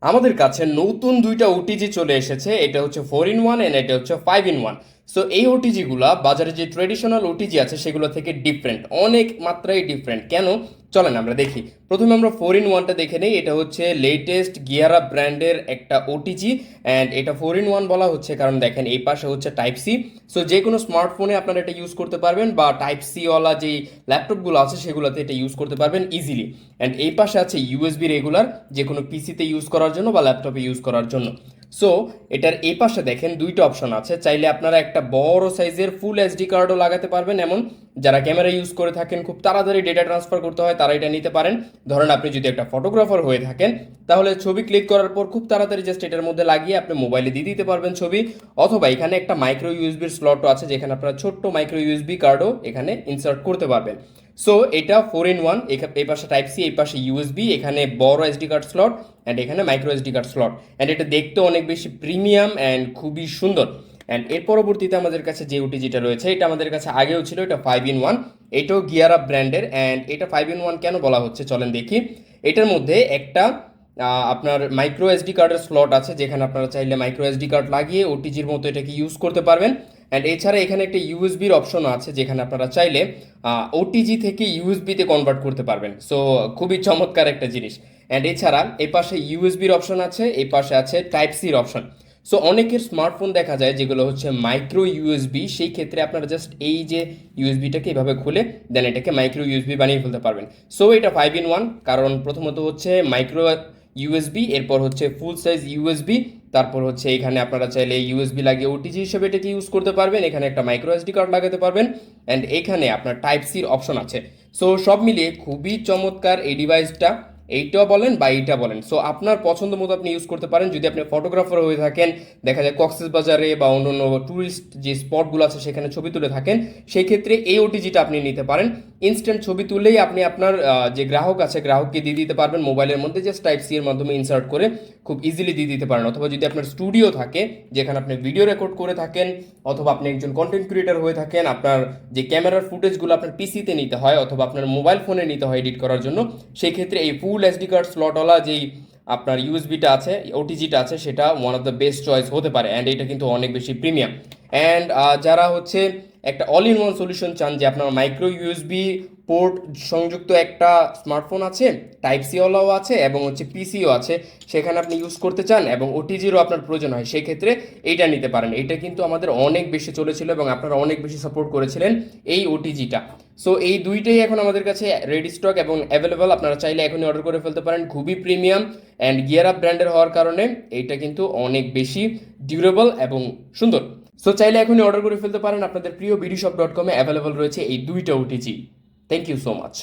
আমাদের কাছে নতুন দুইটা ওটিজি চলে এসেছে। এটা হচ্ছে 4 in 1 এন্ড এটা হচ্ছে 5 in 1। সো এই ওটিজি গুলা বাজারে যে ট্রেডিশনাল ওটিজি আছে সেগুলো থেকে ডিফারেন্ট, অনেক মাত্রায় ডিফারেন্ট। কেন, চলেন আমরা দেখি। প্রথমে আমরা 4 in 1টা দেখে নেই। এটা হচ্ছে লেটেস্ট গিয়ার আপ ব্র্যান্ডের একটা ওটিজি অ্যান্ড এটা 4 in 1 বলা হচ্ছে কারণ দেখেন এই পাশে হচ্ছে টাইপ সি। সো যে কোনো স্মার্টফোনে আপনারা এটা ইউজ করতে পারবেন বা টাইপ সি ওয়ালা যেই ল্যাপটপগুলো আছে সেগুলোতে এটা ইউজ করতে পারবেন ইজিলি। অ্যান্ড এই পাশে আছে ইউএসবি রেগুলার, যে কোনো পিসিতে ইউজ করার জন্য বা ল্যাপটপে ইউজ করার জন্য। সো এটার এই পাশে দেখেন দুইটা অপশন আছে। চাইলে আপনারা একটা বড় সাইজের ফুল এসডি কার্ডও লাগাতে পারবেন, এমন যারা ক্যামেরা ইউজ করে থাকেন, খুব তাড়াতাড়ি ডেটা ট্রান্সফার করতে হয়, তারা এটা নিতে পারেন। ধরেন আপনি যদি একটা ফটোগ্রাফার হয়ে থাকেন, তাহলে ছবি ক্লিক করার পর খুব তাড়াতাড়ি জাস্ট এটার মধ্যে লাগিয়ে আপনি মোবাইলে দিয়ে দিতে পারবেন ছবি। অথবা এখানে একটা মাইক্রো ইউএসবির স্লটও আছে, যেখানে আপনারা ছোট্ট মাইক্রো ইউএসবি কার্ডও এখানে ইনসার্ট করতে পারবেন। সো এটা 4 in 1, এই পাশে টাইপ সি, এই পাশে ইউএসবি, এখানে বড় এসডি কার্ড স্লট অ্যান্ড এখানে micro SD card slot. And এটা দেখতে অনেক বেশি প্রিমিয়াম অ্যান্ড খুবই সুন্দর। অ্যান্ড এর পরবর্তীতে আমাদের কাছে যে ওটিজিটা রয়েছে, এটা আমাদের কাছে আগেও ছিল, এটা 5 in 1। এটাও গিয়ার আপ ব্র্যান্ডের। অ্যান্ড এটা 5 in 1 কেন বলা হচ্ছে চলেন দেখি। এটার মধ্যে একটা আপনার মাইক্রো এসডি কার্ডের স্লট আছে, যেখানে আপনারা চাইলে মাইক্রো এসডি কার্ড লাগিয়ে ওটিজির মতো এটাকে ইউজ করতে পারবেন। অ্যান্ড এছাড়া এখানে একটা ইউএসবির অপশন আছে, যেখানে আপনারা চাইলে ওটিজি থেকে ইউএসবিতে কনভার্ট করতে পারবেন। সো খুবই চমৎকার একটা জিনিস। অ্যান্ড এছাড়া এই পাশে ইউএসবির অপশন আছে, এই পাশে আছে টাইপ সির অপশন। সো অনেকের স্মার্টফোন দেখা যায় যেগুলো হচ্ছে মাইক্রো ইউএসবি, সেই ক্ষেত্রে আপনারা জাস্ট এই যে ইউএসবিটাকে এভাবে খুলে দেন এটাকে মাইক্রো ইউএসবি বানিয়ে ফেলতে পারবেন। সো এটা 5 in 1, কারণ প্রথমত হচ্ছে মাইক্রো ইউএসবি, এরপর হচ্ছে ফুল সাইজ ইউএসবি, তারপর হচ্ছে এখানে আপনারা চাইলে ইউএসবি লাগিয়ে ওটিজি হিসেবে এটাকে ইউজ করতে পারবেন, এখানে একটা মাইক্রো এসডি কার্ড লাগাতে পারবেন অ্যান্ড এখানে আপনার টাইপ সির অপশন আছে। সো সব মিলিয়ে খুবই চমৎকার এই ডিভাইসটা। এইটা বলেন বা এইটা বলেন, সো আপনার পছন্দ মতো আপনি ইউজ করতে পারেন। যদি আপনি ফটোগ্রাফার হয়ে থাকেন, দেখা যায় কক্সেস বাজারে বা অন্যান্য ট্যুরিস্ট যে স্পটগুলো আছে সেখানে ছবি তুলে থাকেন, সেই ক্ষেত্রে এই ওটিজিটা আপনি নিতে পারেন। ইনস্ট্যান্ট ছবি তুললেই আপনি আপনার যে গ্রাহক আছে গ্রাহককে দিয়ে দিতে পারবেন মোবাইলের মধ্যে, জাস্ট টাইপ সি এর মাধ্যমে ইনসার্ট করে খুব ইজিলি দিয়ে দিতে পারেন। অথবা যদি আপনার স্টুডিও থাকে যেখানে আপনি ভিডিও রেকর্ড করে থাকেন, অথবা আপনি একজন কন্টেন্ট ক্রিয়েটর হয়ে থাকেন, আপনার যে ক্যামেরার ফুটেজগুলো আপনার পিসিতে নিতে হয় অথবা আপনার মোবাইল ফোনে নিতে হয় এডিট করার জন্য, সেই ক্ষেত্রে এই ফুল এসডি কার্ড স্লটওয়ালা যেই আপনার ইউএসবিটা আছে, ওটিজিটা আছে, সেটা one of the best choice হতে পারে। অ্যান্ড এটা কিন্তু অনেক বেশি প্রিমিয়াম। অ্যান্ড যারা হচ্ছে একটা অল ইন ওয়ান সলিউশন চান, যে আপনার মাইক্রো ইউএসবি পোর্ট সংযুক্ত একটা স্মার্টফোন আছে, টাইপ সি ওয়ালাও আছে এবং হচ্ছে পিসিও আছে, সেখানে আপনি ইউজ করতে চান এবং ওটিজিরও আপনার প্রয়োজন হয়, সেই ক্ষেত্রে এইটা নিতে পারেন। এটা কিন্তু আমাদের অনেক বেশি চলেছিল এবং আপনারা অনেক বেশি সাপোর্ট করেছিলেন এই ওটিজিটা। সো এই দুইটাই এখন আমাদের কাছে রেডি স্টক এবং অ্যাভেলেবল, আপনারা চাইলে এখনই অর্ডার করে ফেলতে পারেন। খুবই প্রিমিয়াম অ্যান্ড গিয়ার আপ ব্র্যান্ডের হওয়ার কারণে এইটা কিন্তু অনেক বেশি ডিউরেবল এবং সুন্দর। সো চাইলে এখনই অর্ডার করে ফেলতে পারেন। আপনাদের প্রিয় বিডিশপ.com-এ অ্যাভেলেবল রয়েছে এই দুইটা OTG. Thank you so much.